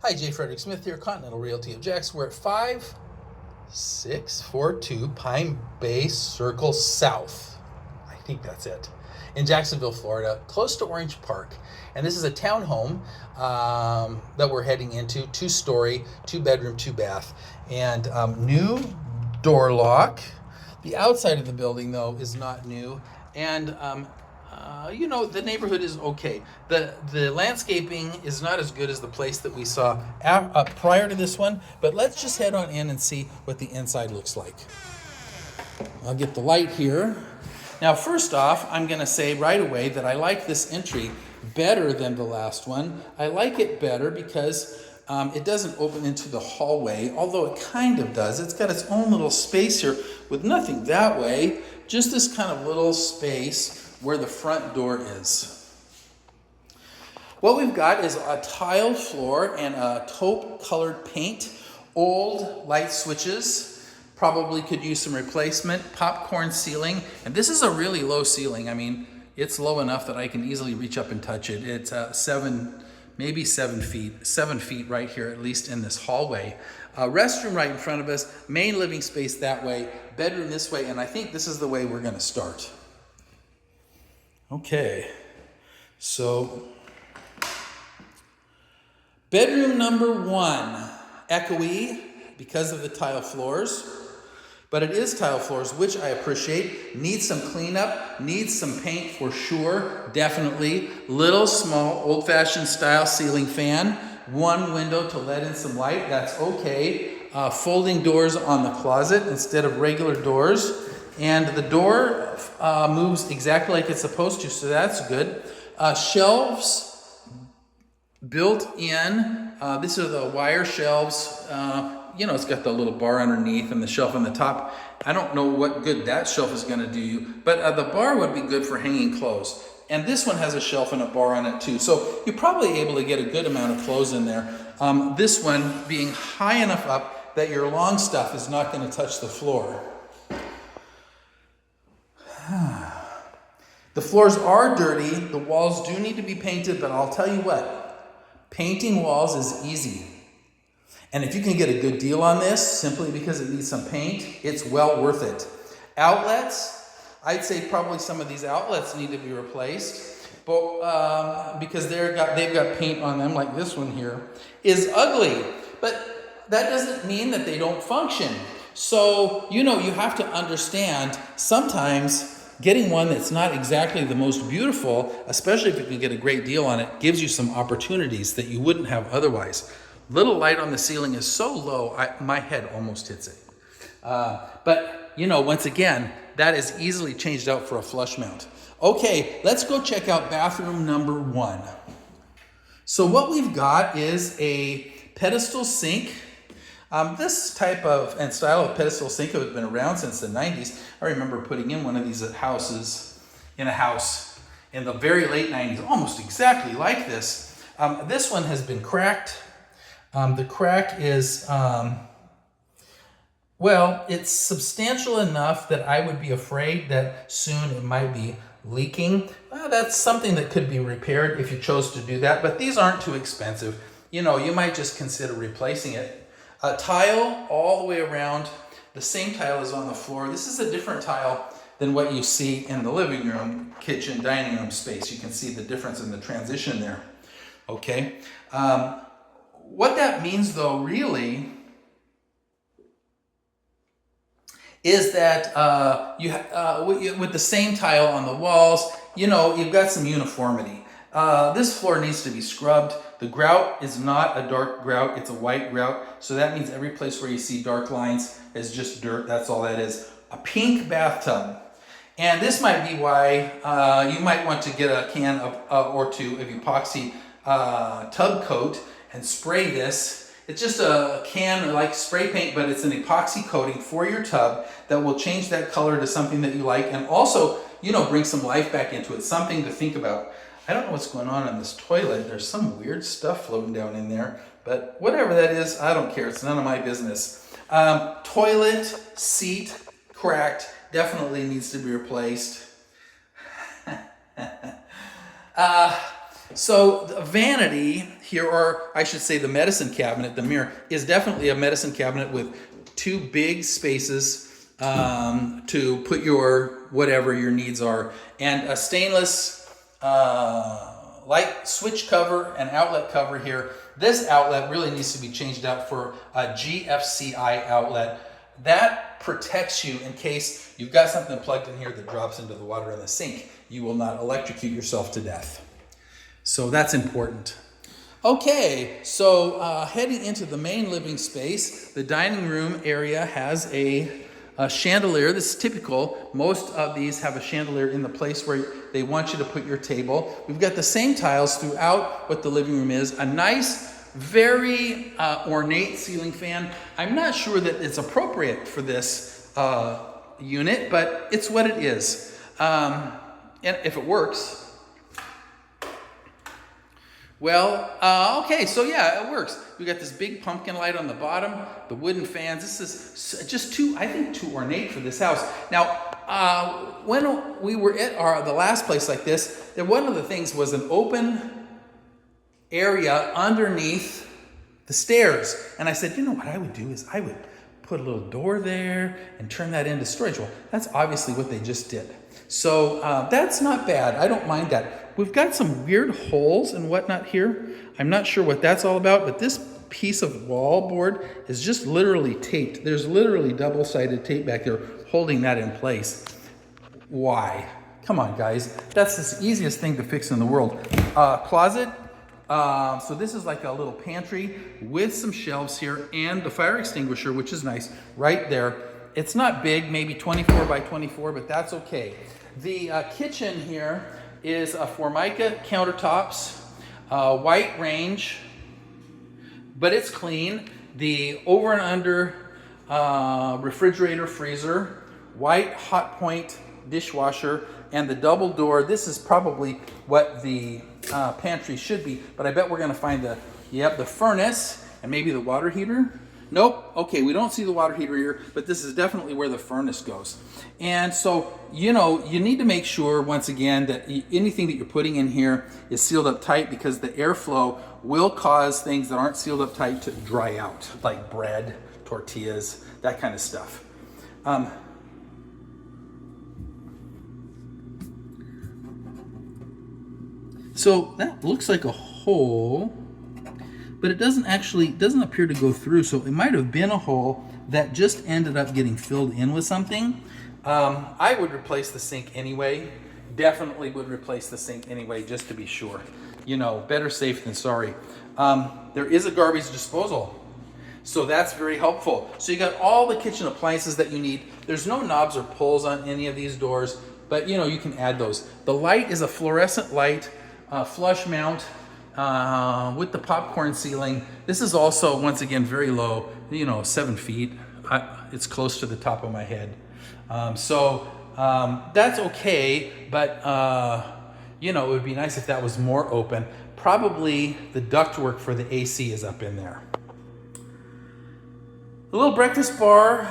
Hi, Jay Frederick Smith here, Continental Realty of Jax. We're at 5642 Pinebay Cir South. I think that's it. In Jacksonville, Florida, close to Orange Park. And this is a townhome that we're heading into, 2-story, 2-bedroom, 2-bath, and new door lock. The outside of the building, though, is not new. And the neighborhood is okay. The landscaping is not as good as the place that we saw prior to this one, but let's just head on in and see what the inside looks like. I'll get the light here. Now, first off, I'm going to say right away that I like this entry better than the last one. I like it better because it doesn't open into the hallway, although it kind of does. It's got its own little space here with nothing that way, just this kind of little space where the front door is. What we've got is a tiled floor and a taupe colored paint, old light switches, probably could use some replacement, popcorn ceiling, and this is a really low ceiling. I mean, it's low enough that I can easily reach up and touch it. It's 7 feet right here, at least in this hallway. Restroom right in front of us, main living space that way, bedroom this way, and I think this is the way we're gonna start. Okay, so bedroom number 1, echoey because of the tile floors, but it is tile floors, which I appreciate. Needs some cleanup, needs some paint for sure, definitely. Little, small, old-fashioned style ceiling fan, 1 window to let in some light, that's okay. Folding doors on the closet instead of regular doors. And the door moves exactly like it's supposed to, so that's good. Shelves built in. These are the wire shelves. It's got the little bar underneath and the shelf on the top. I don't know what good that shelf is going to do you, but the bar would be good for hanging clothes. And this one has a shelf and a bar on it too, so you're probably able to get a good amount of clothes in there. This one being high enough up that your long stuff is not going to touch the floor. The floors are dirty. The walls do need to be painted, but I'll tell you what, painting walls is easy. And if you can get a good deal on this, simply because it needs some paint, it's well worth it. Outlets, I'd say probably some of these outlets need to be replaced, but because they've got paint on them, like this one here, is ugly. But that doesn't mean that they don't function. So, you have to understand sometimes getting one that's not exactly the most beautiful, especially if you can get a great deal on it, gives you some opportunities that you wouldn't have otherwise. Little light on the ceiling is so low, my head almost hits it. But, once again, that is easily changed out for a flush mount. Okay, let's go check out bathroom number 1. So what we've got is a pedestal sink. This type of and style of pedestal sink has been around since the 90s. I remember putting in one of these in a house in the very late 90s, almost exactly like this. This one has been cracked. The crack is, it's substantial enough that I would be afraid that soon it might be leaking. That's something that could be repaired if you chose to do that, but these aren't too expensive. You might just consider replacing it. Tile all the way around. The same tile is on the floor. This is a different tile than what you see in the living room, kitchen, dining room space. You can see the difference in the transition there. Okay. What that means, though, really, is that with the same tile on the walls, you've got some uniformity. This floor needs to be scrubbed. The grout is not a dark grout, it's a white grout. So that means every place where you see dark lines is just dirt, that's all that is. A pink bathtub. And this might be why you might want to get a can or two of epoxy tub coat and spray this. It's just a can like spray paint, but it's an epoxy coating for your tub that will change that color to something that you like and also, bring some life back into it, something to think about. I don't know what's going on in this toilet. There's some weird stuff floating down in there, but whatever that is, I don't care. It's none of my business. Toilet seat cracked, definitely needs to be replaced. So the vanity here, or I should say the medicine cabinet, the mirror, is definitely a medicine cabinet with two big spaces to put your whatever your needs are, and a stainless light switch cover and outlet cover here. This outlet really needs to be changed out for a GFCI outlet. That protects you in case you've got something plugged in here that drops into the water in the sink. You will not electrocute yourself to death. So that's important. Okay, so heading into the main living space, the dining room area has a chandelier. This is typical. Most of these have a chandelier in the place where they want you to put your table. We've got the same tiles throughout what the living room is. A nice, very ornate ceiling fan. I'm not sure that it's appropriate for this unit, but it's what it is. And if it works. Well, okay, so yeah, it works. We got this big pumpkin light on the bottom, the wooden fans. This is just too ornate for this house. Now, when we were at the last place like this, one of the things was an open area underneath the stairs. And I said, you know what I would do is I would put a little door there and turn that into storage. Well, that's obviously what they just did. So that's not bad. I don't mind that. We've got some weird holes and whatnot here. I'm not sure what that's all about, but this piece of wall board is just literally taped. There's literally double-sided tape back there holding that in place. Why? Come on, guys. That's the easiest thing to fix in the world. Closet. So this is like a little pantry with some shelves here and the fire extinguisher, which is nice, right there. It's not big, maybe 24 by 24, but that's okay. The kitchen here is Formica countertops, white range, but it's clean. The over and under refrigerator, freezer, white hot point dishwasher, and the double door. This is probably what the pantry should be, but I bet we're gonna find the furnace and maybe the water heater. Nope, okay, we don't see the water heater here, but this is definitely where the furnace goes. And so, you know, you need to make sure, once again, that anything that you're putting in here is sealed up tight, because the airflow will cause things that aren't sealed up tight to dry out, like bread, tortillas, that kind of stuff. So that looks like a hole, but it doesn't appear to go through. So it might have been a hole that just ended up getting filled in with something. I would replace the sink anyway. Definitely would replace the sink anyway, just to be sure. You know, better safe than sorry. There is a garbage disposal, so that's very helpful. So you got all the kitchen appliances that you need. There's no knobs or pulls on any of these doors, but you know, you can add those. The light is a fluorescent light, flush mount, with the popcorn ceiling. This is also, once again, very low, you know, 7 feet. It's close to the top of my head. That's okay, but you know, it would be nice if that was more open. Probably the ductwork for the AC is up in there. The little breakfast bar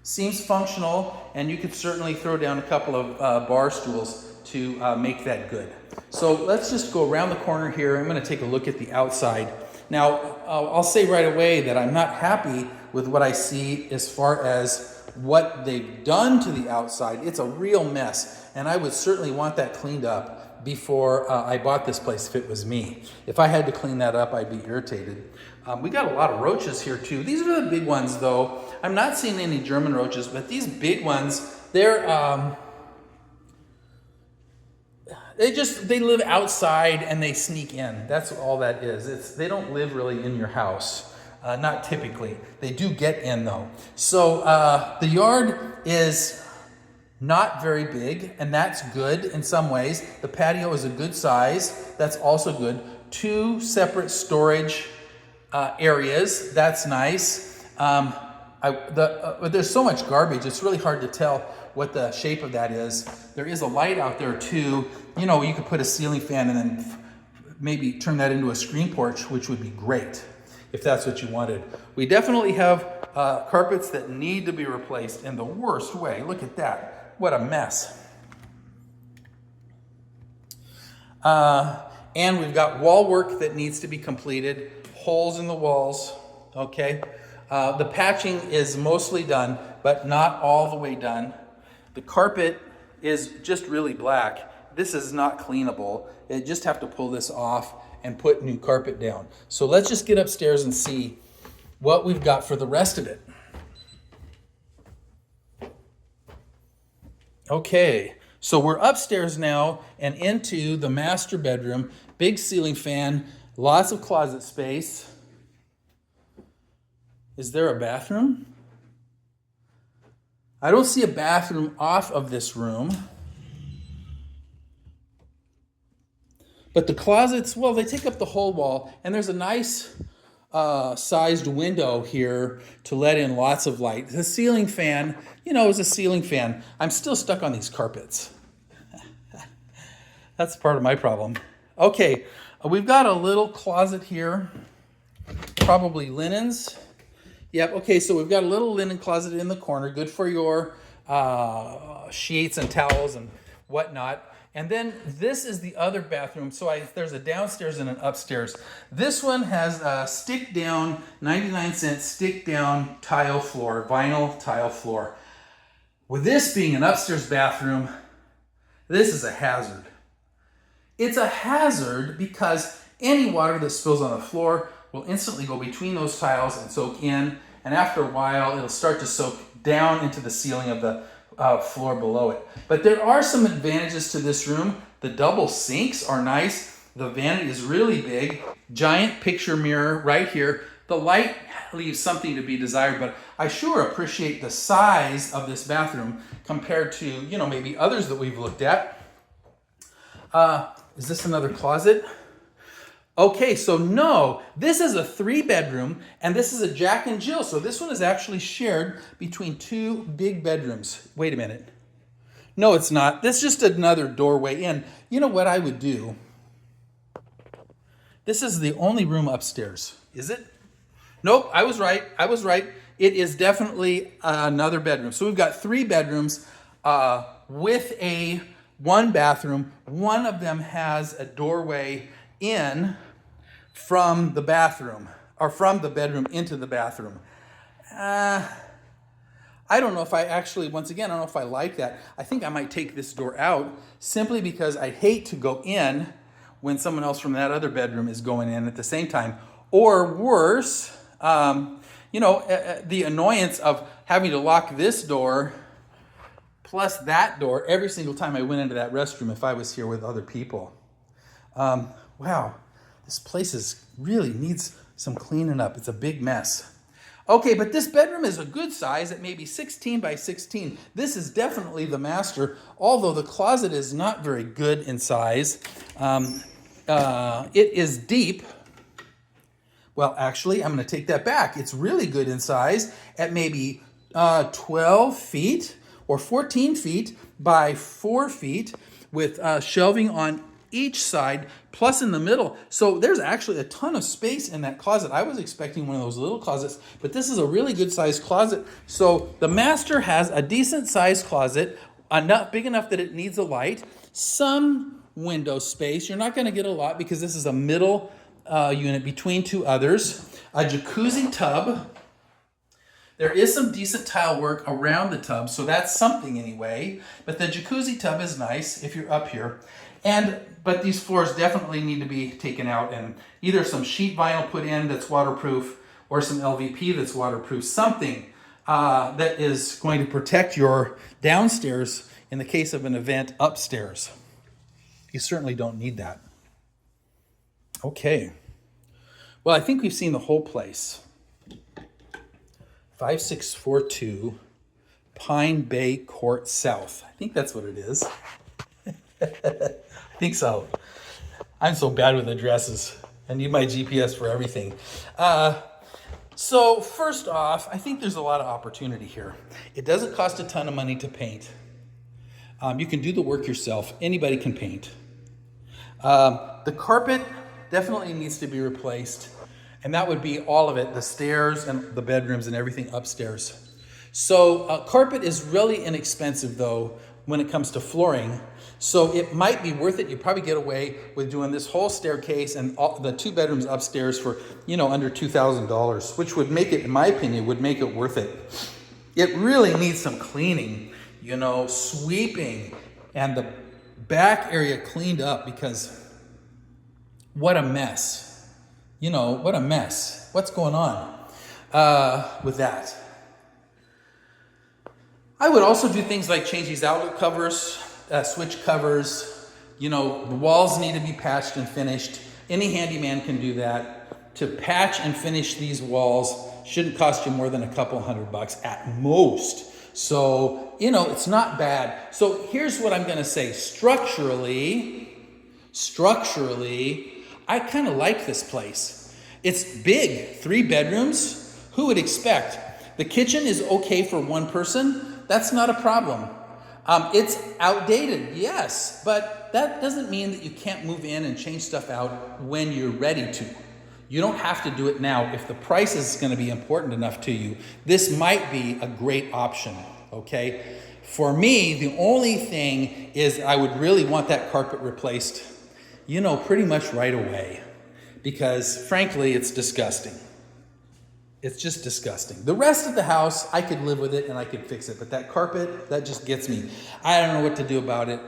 seems functional, and you could certainly throw down a couple of bar stools to make that good. So let's just go around the corner here. I'm going to take a look at the outside. Now, I'll say right away that I'm not happy with what I see as far as what they've done to the outside. It's a real mess, and I would certainly want that cleaned up before I bought this place if it was me. If I had to clean that up, I'd be irritated. We got a lot of roaches here too. These are the big ones though. I'm not seeing any German roaches, but these big ones, they live outside and they sneak in. That's all that is. They don't live really in your house. Not typically. They do get in though. So the yard is not very big, and that's good in some ways. The patio is a good size. That's also good. 2 separate storage areas. That's nice. There's so much garbage, it's really hard to tell what the shape of that is. There is a light out there too. You know, you could put a ceiling fan and then maybe turn that into a screen porch, which would be great if that's what you wanted. We definitely have carpets that need to be replaced in the worst way. Look at that. What a mess. And we've got wall work that needs to be completed, holes in the walls, okay? The patching is mostly done, but not all the way done. The carpet is just really black. This is not cleanable. You just have to pull this off and put new carpet down. So let's just get upstairs and see what we've got for the rest of it. Okay, so we're upstairs now and into the master bedroom. Big ceiling fan, lots of closet space. Is there a bathroom? I don't see a bathroom off of this room. But the closets, well, they take up the whole wall, and there's a nice sized window here to let in lots of light. The ceiling fan, you know, is a ceiling fan. I'm still stuck on these carpets. That's part of my problem. Okay, we've got a little closet here, probably linens. Yep, okay, so we've got a little linen closet in the corner, good for your sheets and towels and whatnot. And then this is the other bathroom. So there's a downstairs and an upstairs. This one has a stick down, 99-cent stick down tile floor, vinyl tile floor. With this being an upstairs bathroom, this is a hazard. It's a hazard because any water that spills on the floor will instantly go between those tiles and soak in. And after a while, it'll start to soak down into the ceiling of the floor below it. But there are some advantages to this room. The double sinks are nice. The vanity is really big. Giant picture mirror right here. The light leaves something to be desired, but I sure appreciate the size of this bathroom compared to, you know, maybe others that we've looked at. Is this another closet? Okay, so no, this is a 3-bedroom, and this is a Jack and Jill. So this one is actually shared between 2 big bedrooms. Wait a minute. No, it's not. This is just another doorway in. You know what I would do? This is the only room upstairs. Is it? Nope, I was right. It is definitely another bedroom. So we've got 3 bedrooms with a 1 bathroom. One of them has a doorway in from the bathroom, or from the bedroom into the bathroom. I don't know if I actually, once again, I don't know if I like that. I think I might take this door out simply because I hate to go in when someone else from that other bedroom is going in at the same time. Or worse, the annoyance of having to lock this door plus that door every single time I went into that restroom if I was here with other people. Wow, this place really needs some cleaning up. It's a big mess. Okay, but this bedroom is a good size at maybe 16 by 16. This is definitely the master, although the closet is not very good in size. It is deep. Well, actually, I'm going to take that back. It's really good in size at maybe 12 feet or 14 feet by 4 feet with shelving on each side, plus in the middle. So there's actually a ton of space in that closet. I was expecting one of those little closets, but this is a really good sized closet. So the master has a decent sized closet, big enough that it needs a light, some window space. You're not going to get a lot because this is a middle unit between 2 others, a jacuzzi tub. There is some decent tile work around the tub, so that's something anyway. But the jacuzzi tub is nice if you're up here. But these floors definitely need to be taken out and either some sheet vinyl put in that's waterproof or some LVP that's waterproof, something that is going to protect your downstairs in the case of an event upstairs. You certainly don't need that. Okay. Well, I think we've seen the whole place. 5642 Pinebay Cir South. I think that's what it is. I think so. I'm so bad with addresses. I need my GPS for everything. So first off, I think there's a lot of opportunity here. It doesn't cost a ton of money to paint. You can do the work yourself. Anybody can paint. The carpet definitely needs to be replaced. And that would be all of it, the stairs and the bedrooms and everything upstairs. So carpet is really inexpensive though when it comes to flooring. So it might be worth it. You probably get away with doing this whole staircase and all, the 2 bedrooms upstairs for, under $2,000, which would make it, in my opinion, would make it worth it. It really needs some cleaning, sweeping, and the back area cleaned up, because what a mess. What a mess. What's going on with that? I would also do things like change these outlet covers, switch covers. The walls need to be patched and finished. Any handyman can do that. To patch and finish these walls shouldn't cost you more than a couple $100 at most. So, it's not bad. So here's what I'm going to say. Structurally, I kind of like this place. It's big, 3 bedrooms. Who would expect? The kitchen is okay for 1 person. That's not a problem. It's outdated, yes, but that doesn't mean that you can't move in and change stuff out when you're ready to. You don't have to do it now. If the price is going to be important enough to you, this might be a great option, okay? For me, the only thing is I would really want that carpet replaced, pretty much right away, because frankly, it's disgusting. It's just disgusting. The rest of the house, I could live with it and I could fix it. But that carpet, that just gets me. I don't know what to do about it.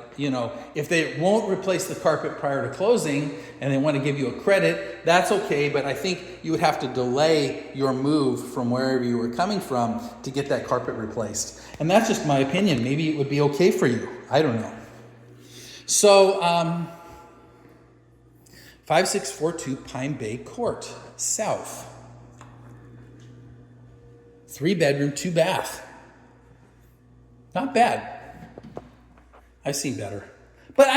If they won't replace the carpet prior to closing and they want to give you a credit, that's okay. But I think you would have to delay your move from wherever you were coming from to get that carpet replaced. And that's just my opinion. Maybe it would be okay for you. I don't know. So, 5642 Pinebay Court, South. 3 bedroom, 2 bath. Not bad. I've seen better. But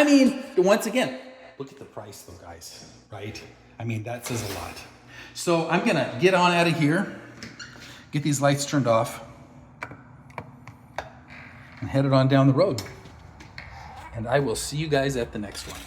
once again, look at the price though, guys, right? That says a lot. So I'm gonna get on out of here, get these lights turned off, and head it on down the road. And I will see you guys at the next one.